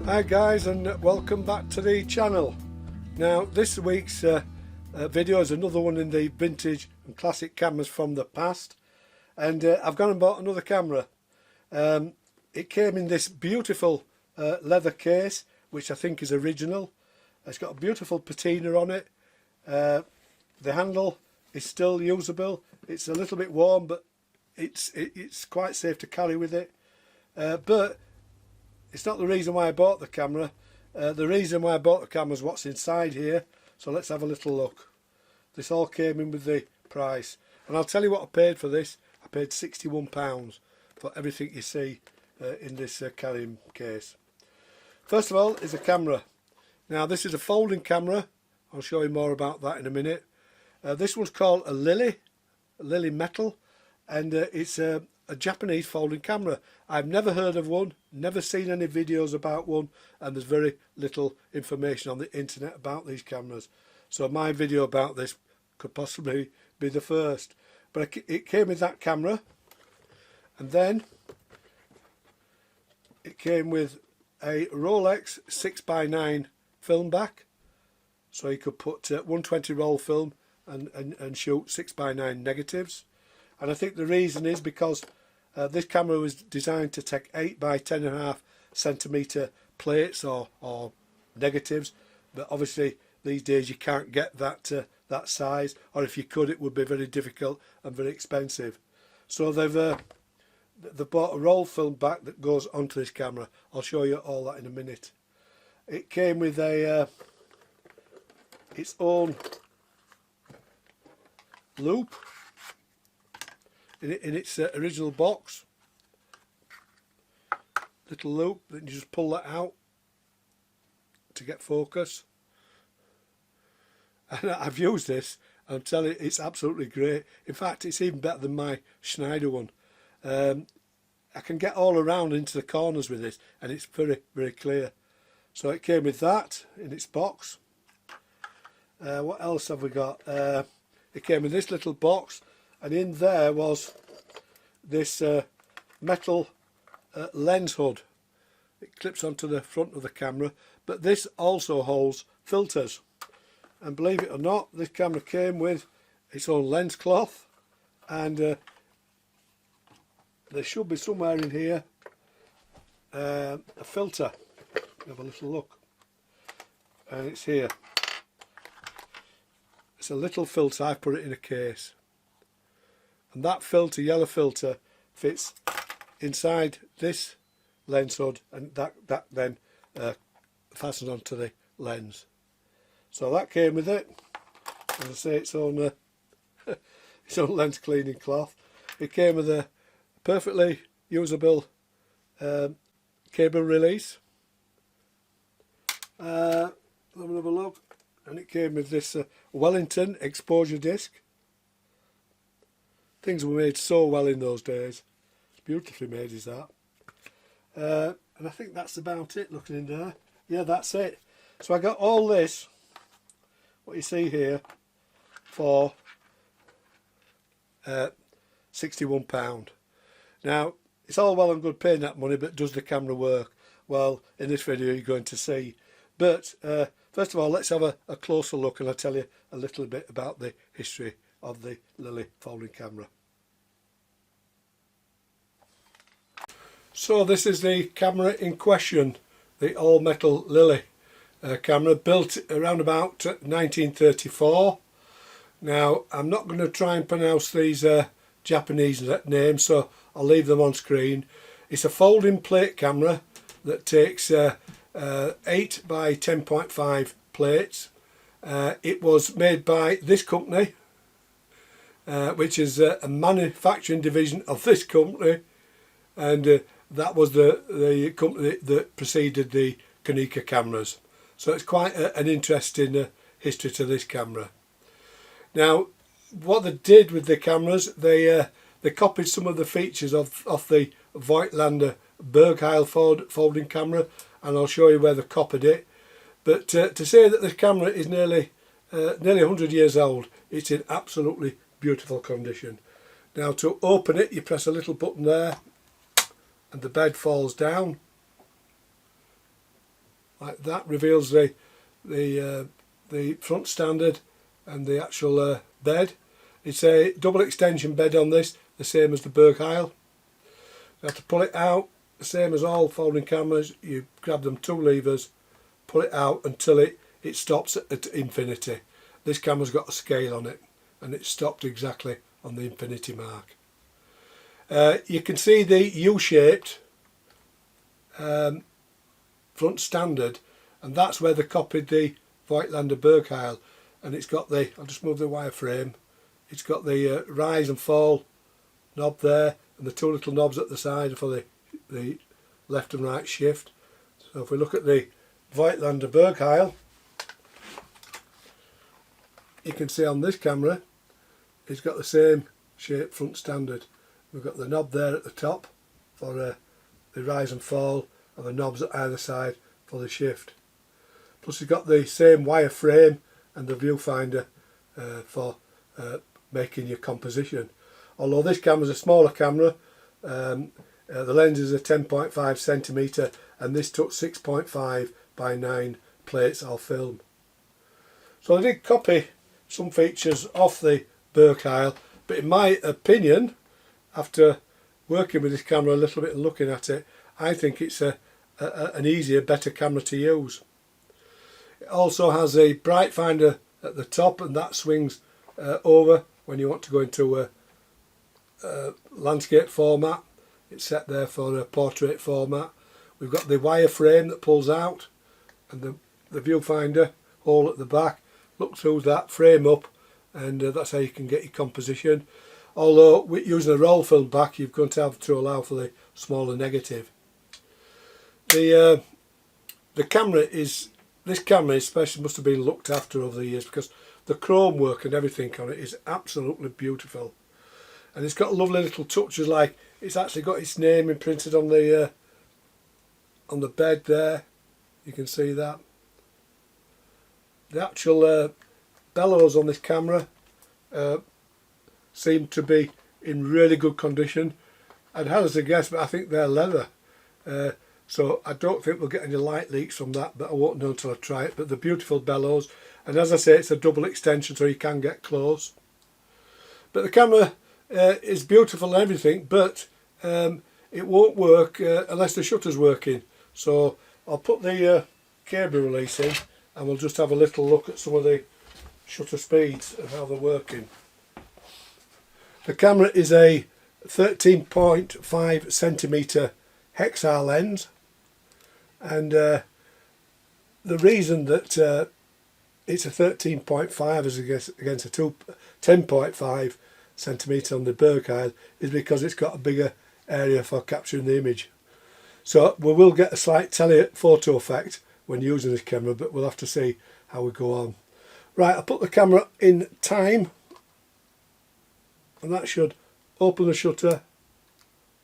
Hi guys, and welcome back to the channel. Now this week's video is another one in the vintage and classic cameras from the past, and I've gone and bought another camera. It came in this beautiful leather case, which I think is original. It's got a beautiful patina on it. The handle is still usable. It's a little bit warm, but it's quite safe to carry with it. But it's not the reason why I bought the camera. The reason why I bought the camera is what's inside here. So let's have a little look. This all came in with the price, and I'll tell you what I paid for this. I paid £61 for everything you see in this carrying case. First of all is a camera. Now this is a folding camera. I'll show you more about that in a minute. This one's called a Lily Metal, and it's a Japanese folding camera. I've never heard of one, never seen any videos about one, and there's very little information on the internet about these cameras. So my video about this could possibly be the first. But it came with that camera, and then it came with a Rolex 6x9 film back, so you could put 120 roll film and shoot 6x9 negatives. And I think the reason is because this camera was designed to take 8x10.5cm plates or negatives, but obviously these days you can't get that size, or if you could it would be very difficult and very expensive. So they've bought a roll film back that goes onto this camera. I'll show you all that in a minute. It came with its own loop in its original box. Little loop that you just pull that out to get focus. And I've used this, and I'm telling you, it's absolutely great. In fact, it's even better than my Schneider one. I can get all around into the corners with this, and it's very, very clear. So it came with that in its box. What else have we got? It came in this little box, and in there was this metal lens hood. It clips onto the front of the camera, but this also holds filters. And believe it or not, this camera came with its own lens cloth, and there should be somewhere in here a filter. Have a little look, and it's here. It's a little filter. I put it in a case, and that filter, yellow filter, fits inside this lens hood, and that then fastens onto the lens. So that came with it. As I say, its own its own lens cleaning cloth. It came with a perfectly usable cable release. Let me have a look. And it came with this Wellington exposure disc. Things were made so well in those days. It's beautifully made, is that. And I think that's about it, looking in there. Yeah, that's it. So I got all this, what you see here, for £61. Now, it's all well and good paying that money, but does the camera work? Well, in this video you're going to see. But first of all, let's have a closer look, and I'll tell you a little bit about the history of the Lily folding camera. So this is the camera in question, the all metal Lily camera, built around about 1934. Now I'm not going to try and pronounce these Japanese names, so I'll leave them on screen. It's a folding plate camera that takes 8x10.5 plates. It was made by this company, which is a manufacturing division of this company, and that was the company that preceded the Konica cameras. So it's quite an interesting history to this camera. Now, what they did with the cameras, they copied some of the features of the Voigtlander Bergheil folding camera, and I'll show you where they copied it. But to say that this camera is nearly 100 years old, it's in absolutely beautiful condition. Now to open it, you press a little button there, and the bed falls down. like that, reveals the front standard and the actual bed. It's a double extension bed on this, the same as the Bergheil. You have to pull it out, the same as all folding cameras. You grab them 2 levers, pull it out until it stops at infinity. This camera's got a scale on it and it's stopped exactly on the infinity mark. You can see the U-shaped front standard, and that's where they copied the Voigtlander Bergheil, and it's got the, I'll just move the wireframe, it's got the rise and fall knob there and the 2 little knobs at the side for the left and right shift. So if we look at the Voigtlander Bergheil, you can see on this camera it's got the same shape front standard. We've got the knob there at the top for the rise and fall, and the knobs at either side for the shift. Plus it's got the same wire frame and the viewfinder for making your composition. Although this camera is a smaller camera, the lens is a 10.5cm and this took 6.5 by 9 plates of film. So I did copy some features off the Bergheil, but in my opinion, after working with this camera a little bit and looking at it, I think it's an easier, better camera to use. It also has a bright finder at the top, and that swings over when you want to go into a landscape format. It's set there for a portrait format. We've got the wire frame that pulls out, and the viewfinder hole at the back. Look through that, frame up, and that's how you can get your composition. Although using a roll film back, you're going to have to allow for the smaller negative. The camera is, this camera especially must have been looked after over the years, because the chrome work and everything on it is absolutely beautiful, and it's got lovely little touches, like it's actually got its name imprinted on the bed there. You can see that. The actual bellows on this camera seem to be in really good condition. I'd hazard a guess, but I think they're leather. So I don't think we'll get any light leaks from that, but I won't know until I try it. But the beautiful bellows, and as I say, it's a double extension so you can get close. But the camera is beautiful and everything, but it won't work unless the shutter's working. So I'll put the cable release in and we'll just have a little look at some of the shutter speeds and how they're working. The camera is a 13.5cm Hexar lens, and the reason that it's a 13.5 as against a 10.5cm on the Bergheil is because it's got a bigger area for capturing the image. So we will get a slight telephoto effect when using this camera, but we'll have to see how we go on. Right, I'll put the camera in time, and that should open the shutter,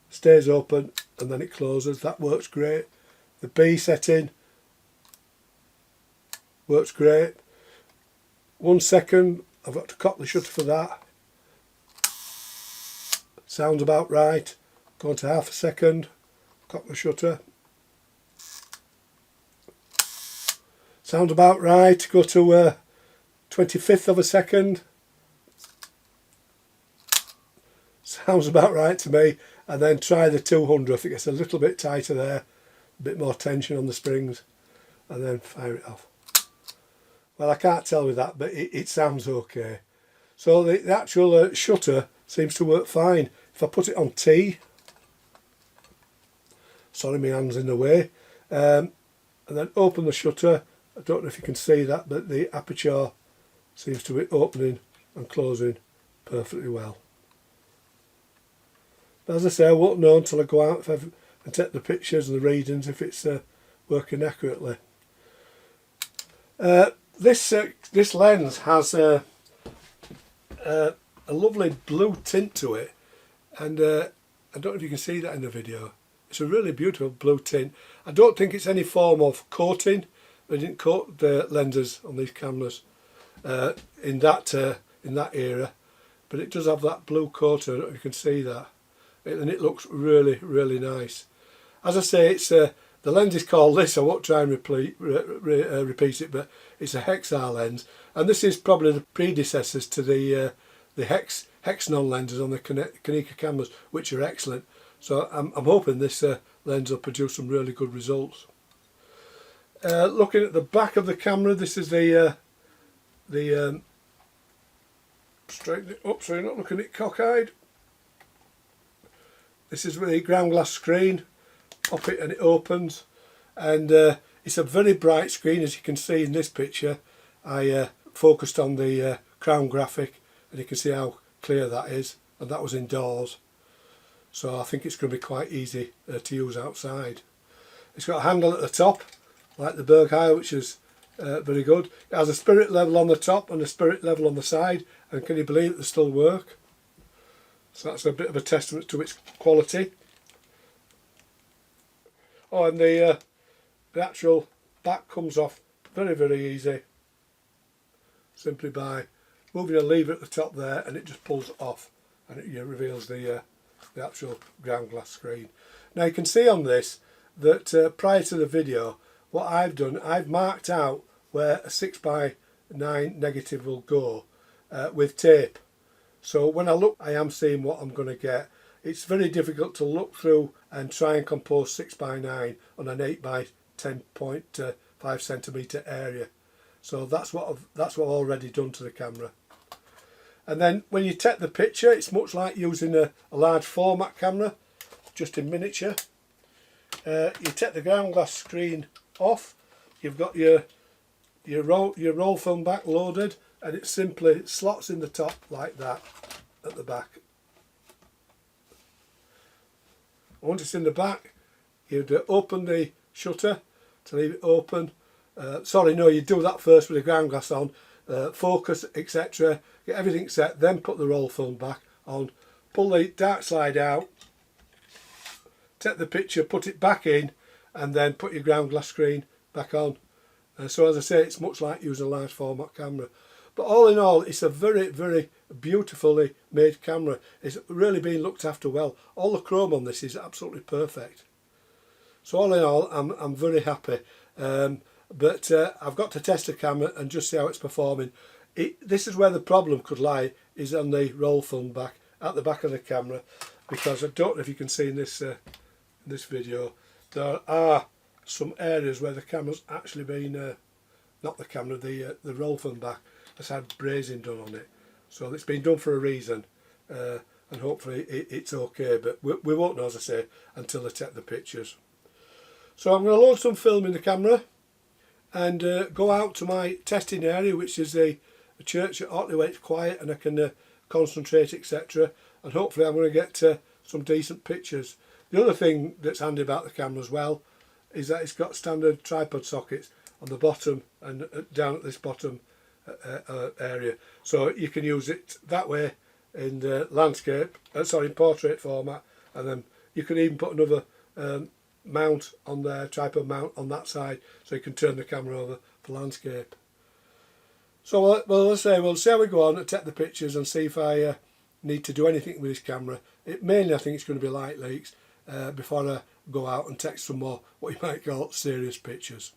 stays open, and then it closes. That works great. The B setting works great. 1 second, I've got to cock the shutter for that. Sounds about right. Go to half a second, cock the shutter. Sounds about right. Go to 25th of a second. Sounds about right to me. And then try the 200th. It gets a little bit tighter there, a bit more tension on the springs, and then fire it off. Well, I can't tell with that, but it sounds okay. So the actual shutter seems to work fine. If I put it on T, sorry, my hand's in the way, and then open the shutter. I don't know if you can see that, but the aperture seems to be opening and closing perfectly well. But as I say, I won't know until I go out and take the pictures and the readings if it's working accurately. This lens has a lovely blue tint to it, and I don't know if you can see that in the video. It's a really beautiful blue tint. I don't think it's any form of coating. They didn't coat the lenses on these cameras in that era, but it does have that blue coating. I don't know if you can see that. And it looks really, really nice. As I say, it's a The lens is called this. I won't try and repeat it, but it's a Hexar lens, and this is probably the predecessors to the Hexanon lenses on the Konica cameras, which are excellent. So I'm hoping this lens will produce some really good results. Looking at the back of the camera, this is the straighten it up so you're not looking at it cockeyed. This is the ground glass screen. Pop it and it opens, and it's a very bright screen, as you can see in this picture. I focused on the crown graphic, and you can see how clear that is, and that was indoors, so I think it's going to be quite easy to use outside. It's got a handle at the top like the Berg High, which is very good. It has a spirit level on the top and a spirit level on the side, and can you believe it, they still work. So that's a bit of a testament to its quality. Oh, and the actual back comes off very, very easy, simply by moving a lever at the top there, and it just pulls it off, and it reveals the actual ground glass screen. Now you can see on this that prior to the video, what I've done, I've marked out where a 6x9 negative will go with tape. So when I look, I am seeing what I'm going to get. It's very difficult to look through and try and compose 6x9 on an 8x10.5 centimetre area. So that's what I've already done to the camera. And then when you take the picture, it's much like using a large format camera, just in miniature. You take the ground glass screen off. You've got your roll film back loaded, and it simply slots in the top like that at the back. Once it's in the back, you'd open the shutter to leave it open. Sorry, no, you do that first with the ground glass on, focus, etc. Get everything set, then put the roll film back on, pull the dark slide out, take the picture, put it back in, and then put your ground glass screen back on. So as I say, it's much like using a large format camera. But all in all, it's a very, very beautifully made camera. It's really been looked after well. All the chrome on this is absolutely perfect. So all in all, I'm very happy. But I've got to test the camera and just see how it's performing. This is where the problem could lie, is on the roll film back, at the back of the camera, because I don't know if you can see in this video, there are some areas where the camera's actually been, not the camera, the roll film back has had brazing done on it. So it's been done for a reason, and hopefully it's okay, but we won't know, as I say, until I take the pictures. So I'm going to load some film in the camera and go out to my testing area, which is a church at Otley where it's quiet and I can concentrate, etc. And hopefully I'm going to get some decent pictures. The other thing that's handy about the camera as well is that it's got standard tripod sockets on the bottom and down at this bottom area, so you can use it that way in the landscape, in portrait format, and then you can even put another mount on there, tripod mount on that side, so you can turn the camera over for landscape. So we'll see how we go on and take the pictures and see if I need to do anything with this camera. Mainly I think it's going to be light leaks before I go out and take some more what you might call serious pictures.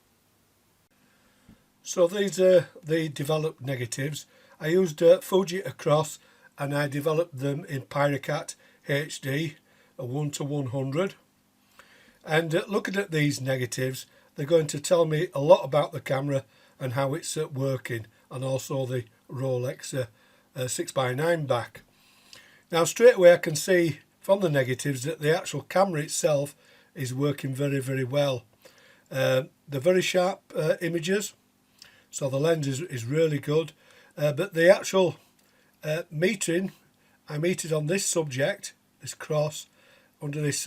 So these are the developed negatives. I used Fuji across, and I developed them in Pyrocat HD, a 1:100. And looking at these negatives, they're going to tell me a lot about the camera and how it's working, and also the Rolex 6x9 back. Now straight away I can see from the negatives that the actual camera itself is working very, very well. They're very sharp images, so the lens is really good, but the actual metering, I metered on this subject, this cross, under this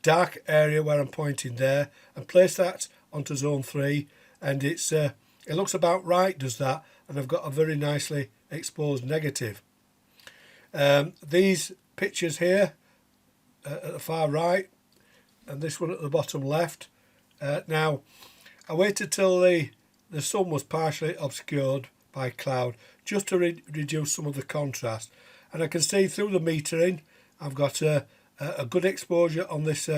dark area where I'm pointing there, and place that onto zone 3, and it looks about right, does that, and I've got a very nicely exposed negative. These pictures here at the far right, and this one at the bottom left. Now I waited till the sun was partially obscured by cloud, just to reduce some of the contrast, and I can see through the metering I've got a good exposure on this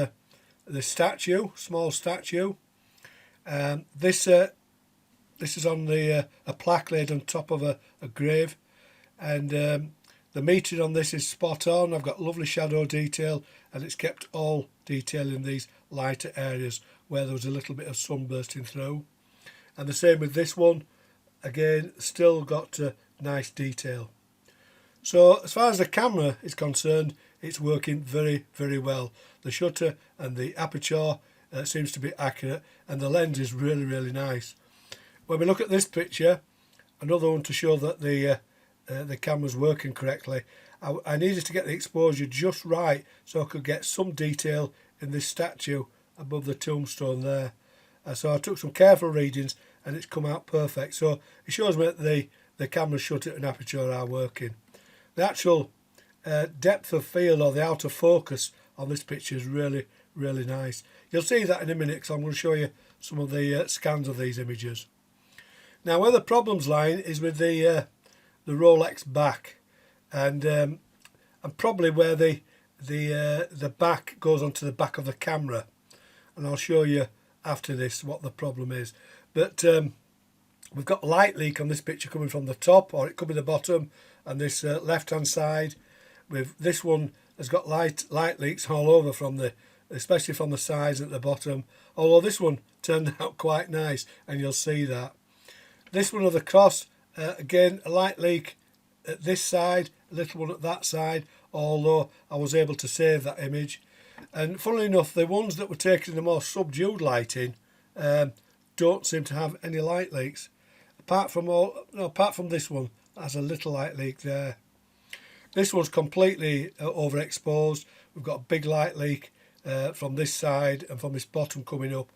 the statue, small statue. This is on the a plaque laid on top of a grave, and the metering on this is spot on. I've got lovely shadow detail, and it's kept all detail in these lighter areas where there was a little bit of sun bursting through. And the same with this one, again still got nice detail. So as far as the camera is concerned, it's working very, very well. The shutter and the aperture seems to be accurate, and the lens is really, really nice. When we look at this picture, another one to show that the camera's working correctly, I needed to get the exposure just right so I could get some detail in this statue above the tombstone there. So I took some careful readings, and it's come out perfect. So it shows me that the camera shutter and aperture are working. The actual depth of field, or the outer focus on this picture, is really, really nice. You'll see that in a minute, because I'm going to show you some of the scans of these images. Now, where the problem's lying is with the Rolex back, and probably where the back goes onto the back of the camera, and I'll show you after this what the problem is. But we've got light leak on this picture coming from the top, or it could be the bottom, and this left hand side. With this one has got light leaks all over, especially from the sides at the bottom, although this one turned out quite nice, and you'll see that. This one of the cross, again a light leak at this side, a little one at that side, although I was able to save that image. And funnily enough, the ones that were taken in the more subdued lighting don't seem to have any light leaks, apart from this one that has a little light leak there. This one's completely overexposed. We've got a big light leak from this side and from this bottom coming up,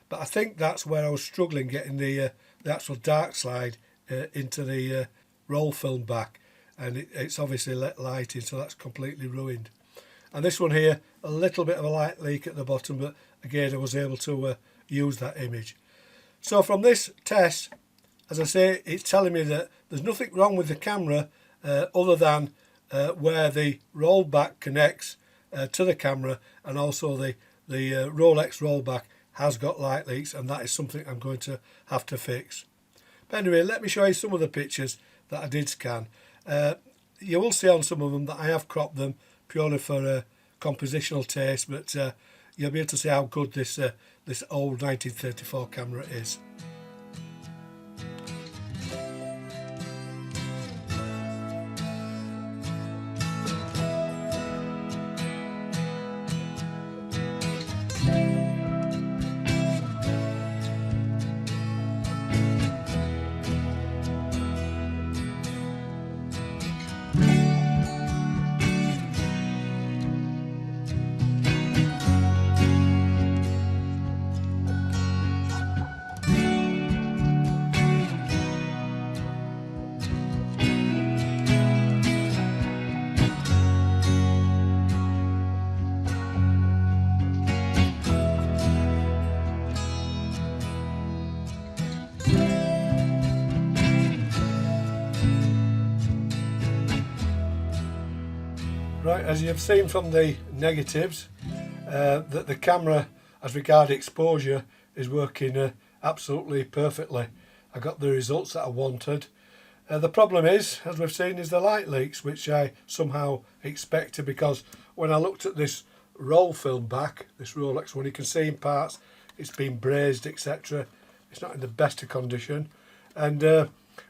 but I think that's where I was struggling getting the actual dark slide into the roll film back, and it's obviously lighting, so that's completely ruined. And this one here, a little bit of a light leak at the bottom, but again I was able to use that image. So from this test, as I say, it's telling me that there's nothing wrong with the camera other than where the roll back connects to the camera, and also the Rolex rollback has got light leaks, and that is something I'm going to have to fix. But anyway, let me show you some of the pictures that I did scan. You will see on some of them that I have cropped them purely for compositional taste, but you'll be able to see how good this old 1934 camera is. Right, as you've seen from the negatives, that the camera, as regard exposure, is working absolutely perfectly. I got the results that I wanted. The problem is, as we've seen, is the light leaks, which I somehow expected, because when I looked at this roll film back, this Rolex one, you can see in parts it's been brazed, etc. It's not in the best of condition. And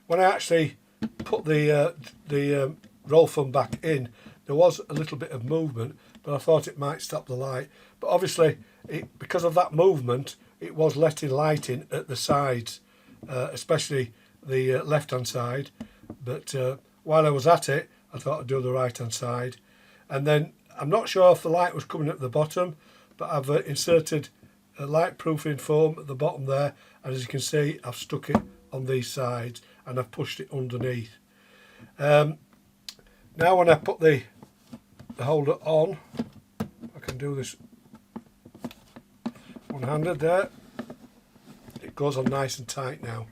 when I actually put the roll film back in, there was a little bit of movement, but I thought it might stop the light. But obviously, because of that movement, it was letting light in at the sides, especially the left-hand side. But while I was at it, I thought I'd do the right-hand side. And then, I'm not sure if the light was coming at the bottom, but I've inserted a light proofing foam at the bottom there, and as you can see, I've stuck it on these sides, and I've pushed it underneath. Now when I put the holder on, I can do this one-handed there. It goes on nice and tight now,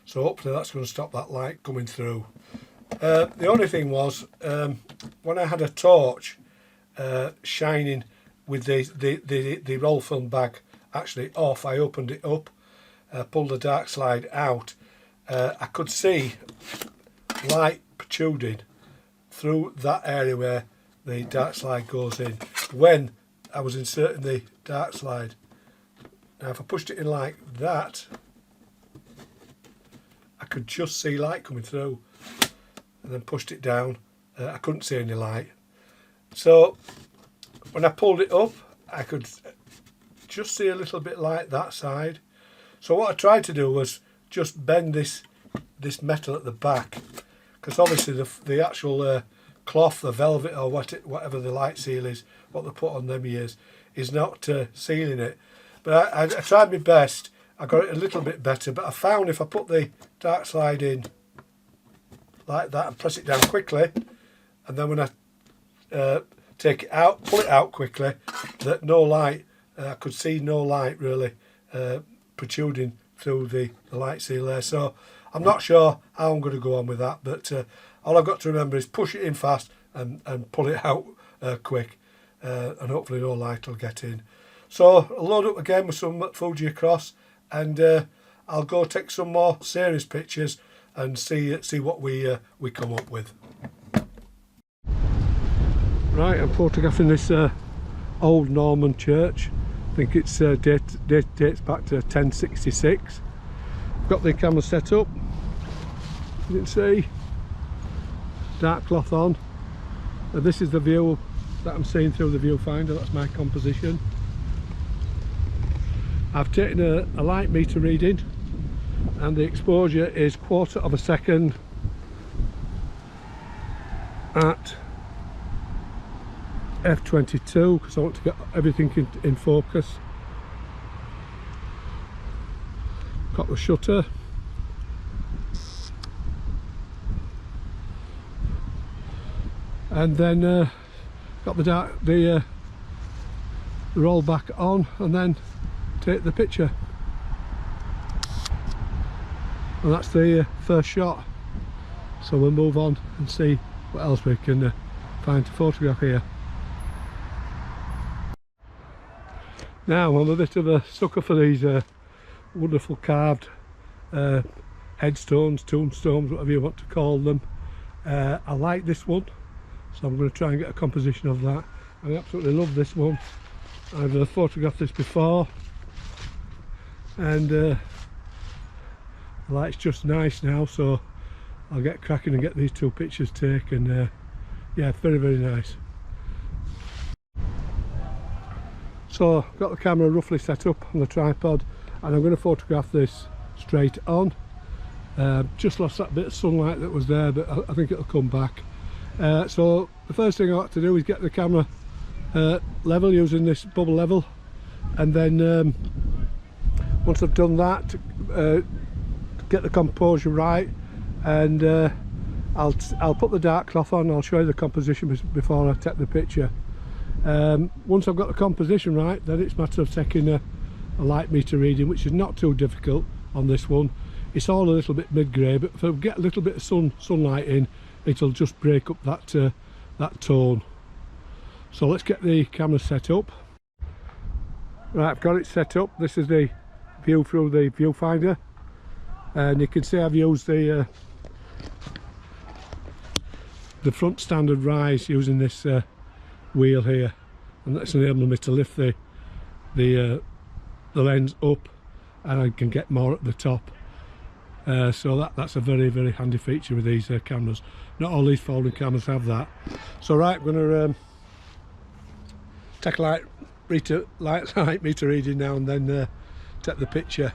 so hopefully that's going to stop that light coming through. The only thing was, when I had a torch shining with the roll film bag actually off, I opened it up, pulled the dark slide out, I could see light protruding through that area where the dark slide goes in when I was inserting the dark slide. Now if I pushed it in like that, I could just see light coming through, and then pushed it down, I couldn't see any light. So when I pulled it up, I could just see a little bit light that side. So what I tried to do was just bend this metal at the back, because obviously the actual cloth, the velvet or whatever the light seal is, what they put on them ears, is not sealing it. But I tried my best. I got it a little bit better, but I found if I put the dark slide in like that and press it down quickly, and then when I take it out, pull it out quickly, that no light, I could see no light really protruding through the light seal there. So I'm not sure how I'm going to go on with that, but all I've got to remember is push it in fast and pull it out quick, and hopefully no light will get in. So I'll load up again with some Fuji across, and I'll go take some more series pictures and see what we come up with. Right, I'm photographing this old Norman church. I think it's dates back to 1066. I've got the camera set up. You can see dark cloth on. And this is the view that I'm seeing through the viewfinder. That's my composition. I've taken a light meter reading, and the exposure is 1/4 of a second at f/22, because I want to get everything in focus. Got the shutter. And then got the roll back on, and then take the picture. And that's the first shot. So we'll move on and see what else we can find to photograph here. Now I'm a bit of a sucker for these wonderful carved headstones, tombstones, whatever you want to call them. I like this one, so I'm going to try and get a composition of that. I absolutely love this one. I've photographed this before, and the light's just nice now, so I'll get cracking and get these two pictures taken. Yeah, very, very nice. So I've got the camera roughly set up on the tripod, and I'm going to photograph this straight on. Just lost that bit of sunlight that was there, but I think it'll come back. So the first thing I have to do is get the camera level using this bubble level, and then once I've done that, get the composure right, and I'll put the dark cloth on. I'll show you the composition before I take the picture. Once I've got the composition right, then it's a matter of taking a light meter reading, which is not too difficult on this one. It's all a little bit mid-grey, but if I get a little bit of sunlight in, it'll just break up that tone. So let's get the camera set up. Right, I've got it set up. This is the view through the viewfinder, and you can see I've used the front standard rise using this wheel here, and that's enabling me to lift the lens up, and I can get more at the top. So that's a very, very handy feature with these cameras. Not all these folding cameras have that. So right, I'm going to take a light meter reading now, and then take the picture.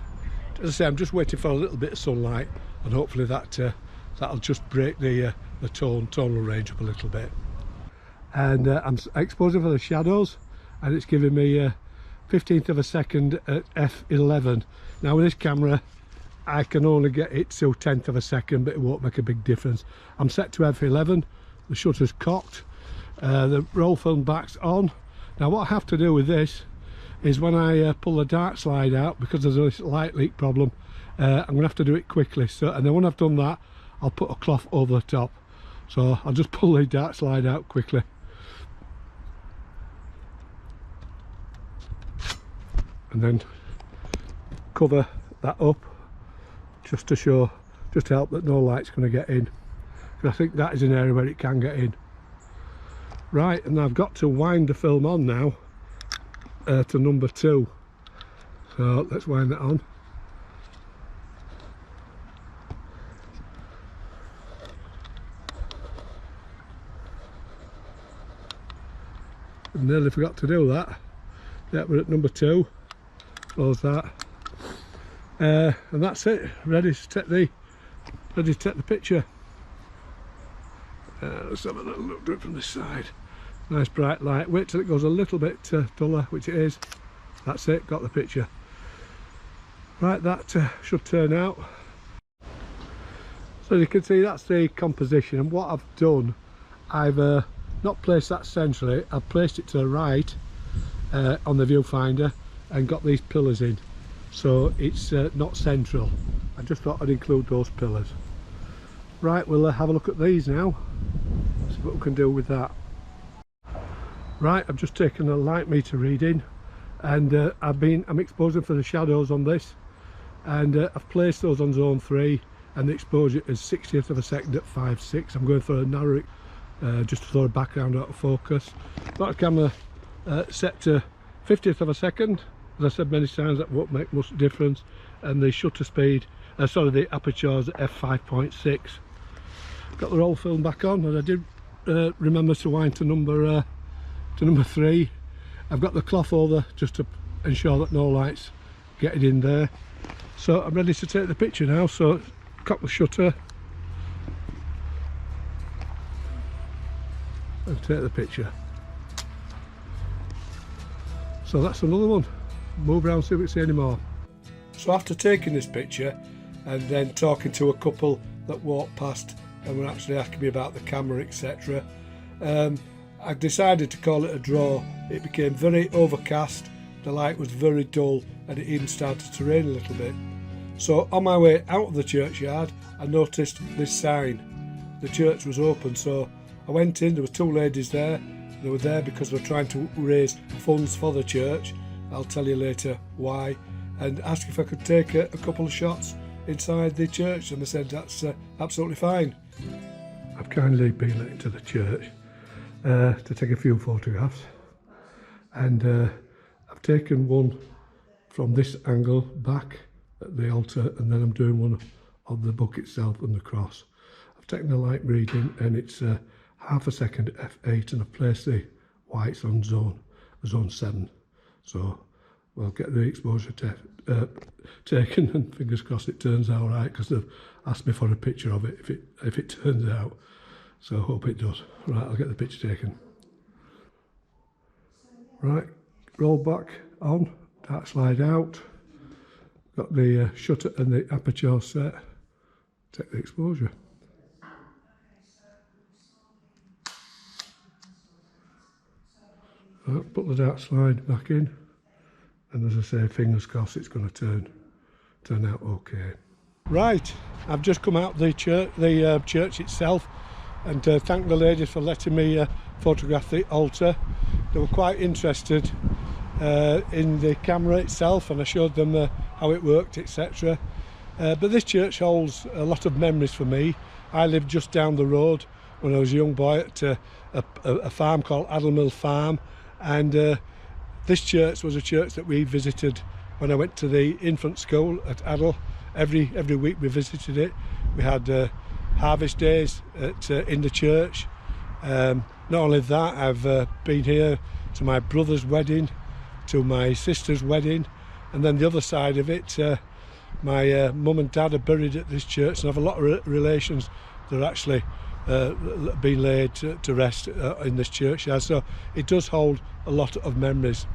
As I say, I'm just waiting for a little bit of sunlight, and hopefully that'll just break the tonal range up a little bit. And I'm exposing for the shadows, and it's giving me 1/15 of a second at f11. Now with this camera I can only get it to 1/10 of a second, but it won't make a big difference. I'm set to f11, the shutter's cocked, the roll film back's on. Now what I have to do with this is when I pull the dark slide out, because there's this light leak problem, I'm going to have to do it quickly. So, and then when I've done that, I'll put a cloth over the top. So I'll just pull the dark slide out quickly. and then cover that up just to help that no light's going to get in. I think that is an area where it can get in. Right, and I've got to wind the film on now to number 2. So let's wind that on. Nearly forgot to do that. Yeah, we're at number 2. Close that. And that's it. Ready to take the picture. Let's have a little look, do it from this side. Nice bright light. Wait till it goes a little bit duller, which it is. That's it, got the picture. Right, that should turn out. So you can see that's the composition, and what I've done, I've not placed that centrally, I've placed it to the right on the viewfinder and got these pillars in, so it's not central. I just thought I'd include those pillars. Right, we'll have a look at these now, see what we can do with that. Right, I've just taken a light meter reading, and I'm exposing for the shadows on this, and I've placed those on zone 3, and the exposure is 60th of a second at 5.6. I'm going for a narrow, just to throw a background out of focus. Got a camera set to 50th of a second. As I said many times, that won't make much difference, and the shutter speed, the aperture is at f5.6. Got the roll film back on, and I did remember to wind to number 3. I've got the cloth over just to ensure that no light's getting in there. So I'm ready to take the picture now, so cock the shutter and take the picture. So that's another one. Move around, see if we can see any more. So after taking this picture and then talking to a couple that walked past and were actually asking me about the camera, etc., I decided to call it a draw. It became very overcast, the light was very dull, and it even started to rain a little bit. So on my way out of the churchyard, I noticed this sign. The church was open, so I went in. There were 2 ladies there. They were there because they were trying to raise funds for the church. I'll tell you later why. And asked if I could take a couple of shots inside the church, and they said that's absolutely fine. I've kindly been let into the church to take a few photographs, and I've taken one from this angle back at the altar, and then I'm doing one of the book itself and the cross. I've taken a light reading, and it's half a second at f8, and I've placed the whites on zone 7, so we'll get the exposure taken, and fingers crossed it turns out right, because they've asked me for a picture of it if it turns out, so I hope it does. Right, I'll get the picture taken. Right, roll back on, dark slide out, got the shutter and the aperture set, take the exposure. Right, put the dark slide back in, and as I say, fingers crossed it's going to turn out okay. Right, I've just come out the church itself, and thank the ladies for letting me photograph the altar. They were quite interested in the camera itself, and I showed them how it worked, etc. But this church holds a lot of memories for me. I lived just down the road when I was a young boy at a farm called Addlemill Farm, and this church was a church that we visited when I went to the infant school at Addle. Every week we visited it. We had harvest days in the church. Not only that, I've been here to my brother's wedding, to my sister's wedding, and then the other side of it, my mum and dad are buried at this church, and I have a lot of relations that are actually been laid to rest in this churchyard, so it does hold a lot of memories.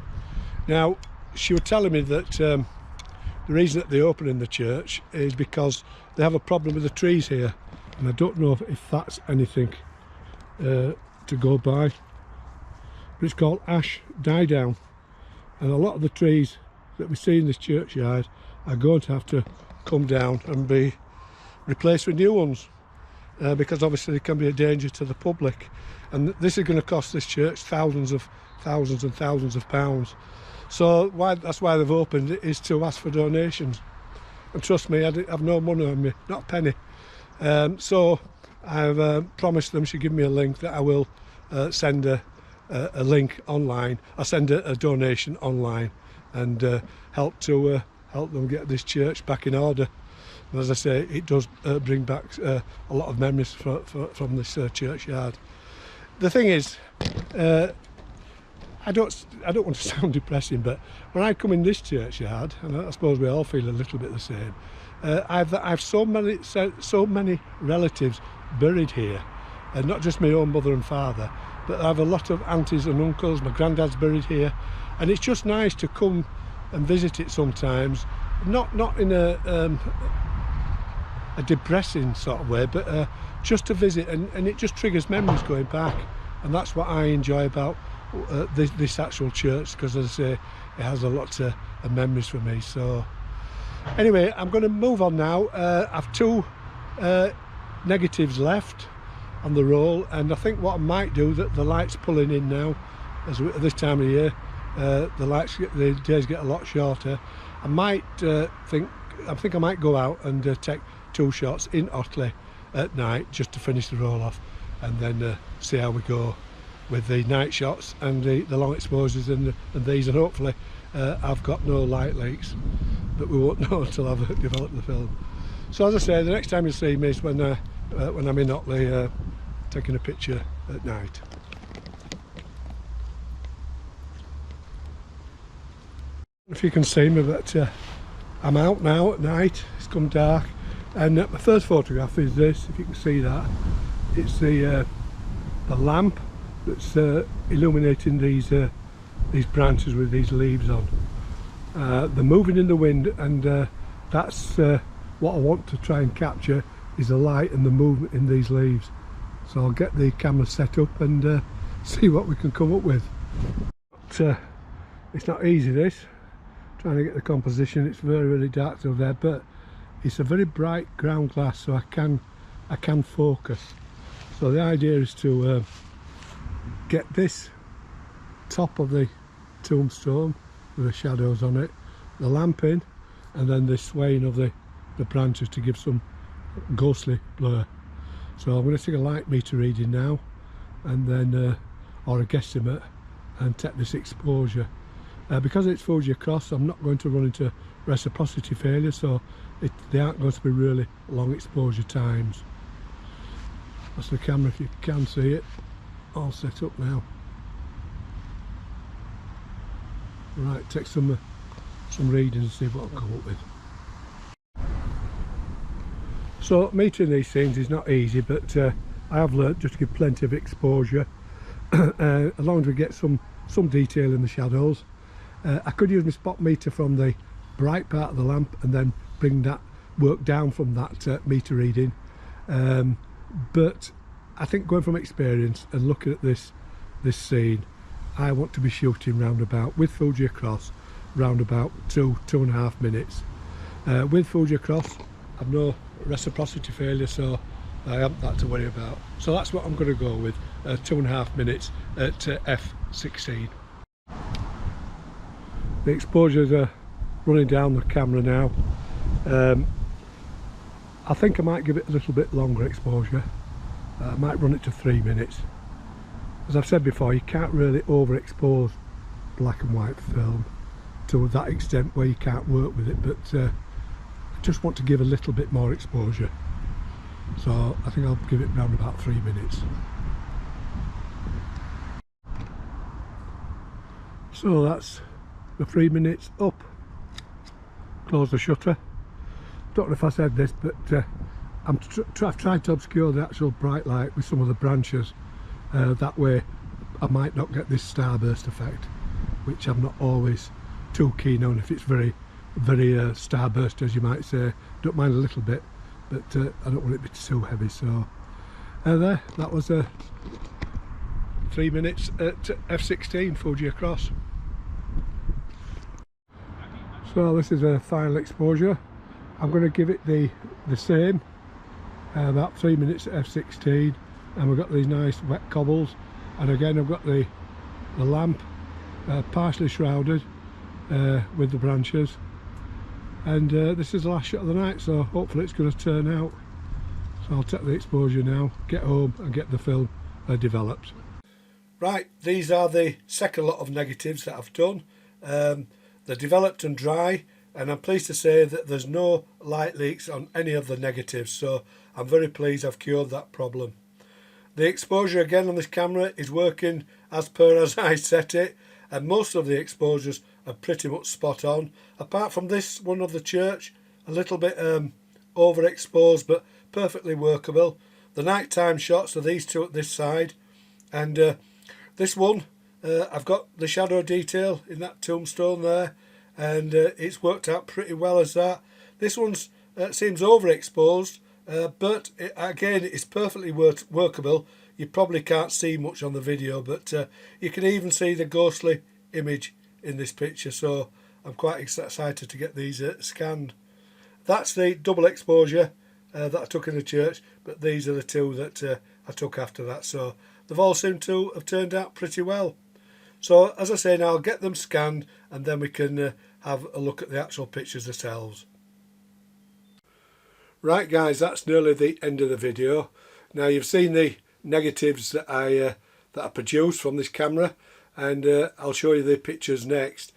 Now, she was telling me that the reason that they open in the church is because they have a problem with the trees here, and I don't know if that's anything to go by, but it's called ash die down, and a lot of the trees that we see in this churchyard are going to have to come down and be replaced with new ones, because obviously they can be a danger to the public, and this is going to cost this church thousands and thousands of pounds. So that's why they've opened it, is to ask for donations. And trust me, I've no money on me, not a penny. So I've promised them she'll give me a link that I will send a link online. I'll send a donation online and help them get this church back in order. And as I say, it does bring back a lot of memories from this churchyard. The thing is, I don't want to sound depressing, but when I come in this churchyard, and I suppose we all feel a little bit the same, I've so many relatives buried here, and not just my own mother and father, but I have a lot of aunties and uncles. My granddad's buried here, and it's just nice to come and visit it sometimes, not in a depressing sort of way, but just to visit, and it just triggers memories going back, and that's what I enjoy about this actual church, because as I say, it has a lot of memories for me. So anyway, I'm going to move on now. I've two negatives left on the roll, and I think what I might do, that the light's pulling in now at this time of year, the days get a lot shorter. I think I might go out and take 2 shots in Otley at night just to finish the roll off, and then see how we go with the night shots and the long exposures and these, and hopefully I've got no light leaks, but we won't know until I've developed the film. So as I say, the next time you see me is when I'm in Otley taking a picture at night. If you can see me, but I'm out now at night. It's come dark, and my first photograph is this. If you can see that, it's the lamp that's illuminating these branches with these leaves on. They're moving in the wind, and that's what I want to try and capture, is the light and the movement in these leaves. So I'll get the camera set up and see what we can come up with. But, it's not easy, this, trying to get the composition. It's very dark over there, but it's a very bright ground glass, so I can focus. So the idea is to get this top of the tombstone with the shadows on it, the lamp in, and then the swaying of the branches to give some ghostly blur. So I'm going to take a light meter reading now, and then or a guesstimate, and take this exposure. Because it's Fuji across, I'm not going to run into reciprocity failure, so they aren't going to be really long exposure times. That's the camera, if you can see it, all set up now. Right, take some readings and see what I'll come up with. So metering these things is not easy, but I have learnt just to give plenty of exposure, as long as we get some detail in the shadows. I could use my spot meter from the bright part of the lamp and then bring that work down from that meter reading, but I think, going from experience and looking at this scene, I want to be shooting round about, with Fuji across, round about 2.5 minutes. With Fuji across, I've no reciprocity failure, so I haven't that to worry about. So that's what I'm going to go with, 2.5 minutes at f16. The exposures are running down the camera now. I think I might give it a little bit longer exposure. I might run it to 3 minutes. As I've said before, you can't really overexpose black and white film to that extent where you can't work with it, but I just want to give a little bit more exposure. So I think I'll give it around about 3 minutes. So that's the 3 minutes up. Close the shutter. Don't know if I said this, but I've tried to obscure the actual bright light with some of the branches. That way I might not get this starburst effect, which I'm not always too keen on. If it's very starburst, as you might say, don't mind a little bit, but I don't want it to be too heavy. So there, that was 3 minutes at f16 Fuji across. So this is a final exposure. I'm going to give it the same, about 3 minutes at f16, and we've got these nice wet cobbles, and again I've got the lamp partially shrouded, with the branches. And this is the last shot of the night, so hopefully it's going to turn out. So I'll take the exposure now, get home and get the film developed. Right, these are the second lot of negatives that I've done. They're developed and dry, and I'm pleased to say that there's no light leaks on any of the negatives, so I'm very pleased I've cured that problem. The exposure again on this camera is working as per as I set it, and most of the exposures are pretty much spot on, apart from this one of the church, a little bit overexposed but perfectly workable. The nighttime shots are these two at this side, and this one I've got the shadow detail in that tombstone there, and it's worked out pretty well as that. This one's seems overexposed, but again it's perfectly workable. You probably can't see much on the video, but you can even see the ghostly image in this picture, so I'm quite excited to get these scanned. That's the double exposure that I took in the church, but these are the two that I took after that, so they've all seemed to have turned out pretty well. So as I say, now I'll get them scanned and then we can have a look at the actual pictures themselves. Right guys, that's nearly the end of the video. Now you've seen the negatives that I produced from this camera, and I'll show you the pictures next.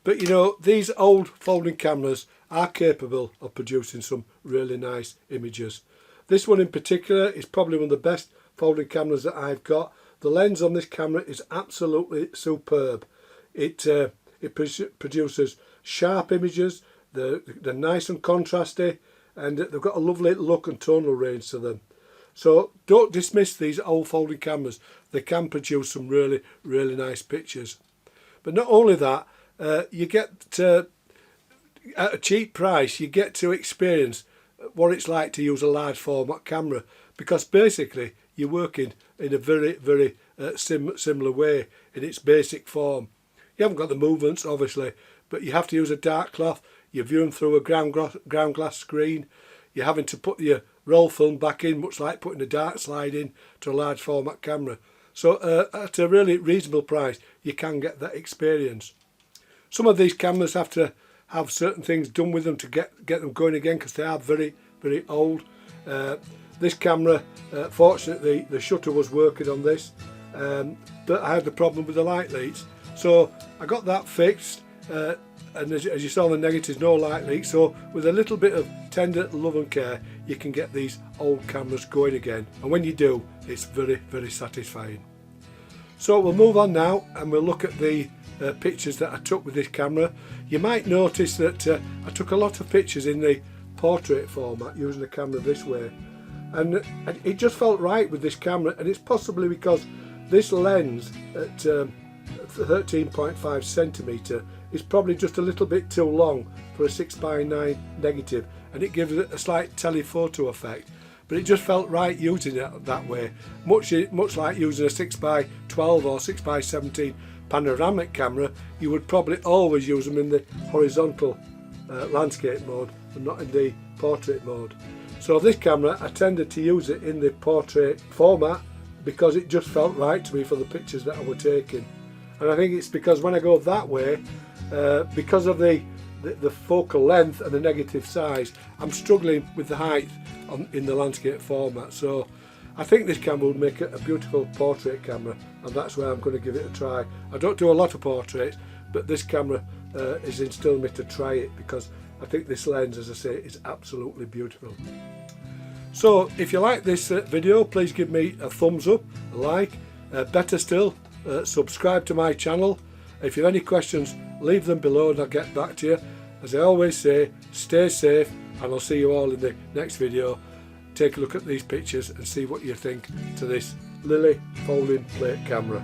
But you know, these old folding cameras are capable of producing some really nice images. This one in particular is probably one of the best folding cameras that I've got. The lens on this camera is absolutely superb. It produces sharp images, they're nice and contrasty, and they've got a lovely look and tonal range to them. So don't dismiss these old folding cameras. They can produce some really, really nice pictures. But not only that, you get at a cheap price, you get to experience what it's like to use a large format camera, because basically you're working in a very, very similar way in its basic form. You haven't got the movements obviously, but you have to use a dark cloth. You're viewing through a ground glass screen. You're having to put your roll film back in, much like putting a dark slide in to a large format camera. So at a really reasonable price you can get that experience. Some of these cameras have to have certain things done with them to get them going again, because they are very, very old. This camera, fortunately the shutter was working on this, but I had the problem with the light leaks, so I got that fixed, and as you saw in the negatives, no light leaks. So with a little bit of tender love and care you can get these old cameras going again, and when you do it's very, very satisfying. So we'll move on now and we'll look at the pictures that I took with this camera. You might notice that I took a lot of pictures in the portrait format using the camera this way, and it just felt right with this camera, and it's possibly because this lens at 13.5cm is probably just a little bit too long for a 6x9 negative, and it gives it a slight telephoto effect, but it just felt right using it that way, much like using a 6x12 or 6x17 panoramic camera. You would probably always use them in the horizontal landscape mode and not in the portrait mode. So this camera, I tended to use it in the portrait format because it just felt right to me for the pictures that I was taking. And I think it's because when I go that way, because of the focal length and the negative size, I'm struggling with the height in the landscape format. So I think this camera would make a beautiful portrait camera, and that's where I'm going to give it a try. I don't do a lot of portraits, but this camera is instilling me to try it, because I think this lens, as I say, is absolutely beautiful. So if you like this video, please give me a thumbs up, a like, better still, subscribe to my channel. If you have any questions, leave them below and I'll get back to you. As I always say, stay safe, and I'll see you all in the next video. Take a look at these pictures and see what you think to this Lily folding plate camera.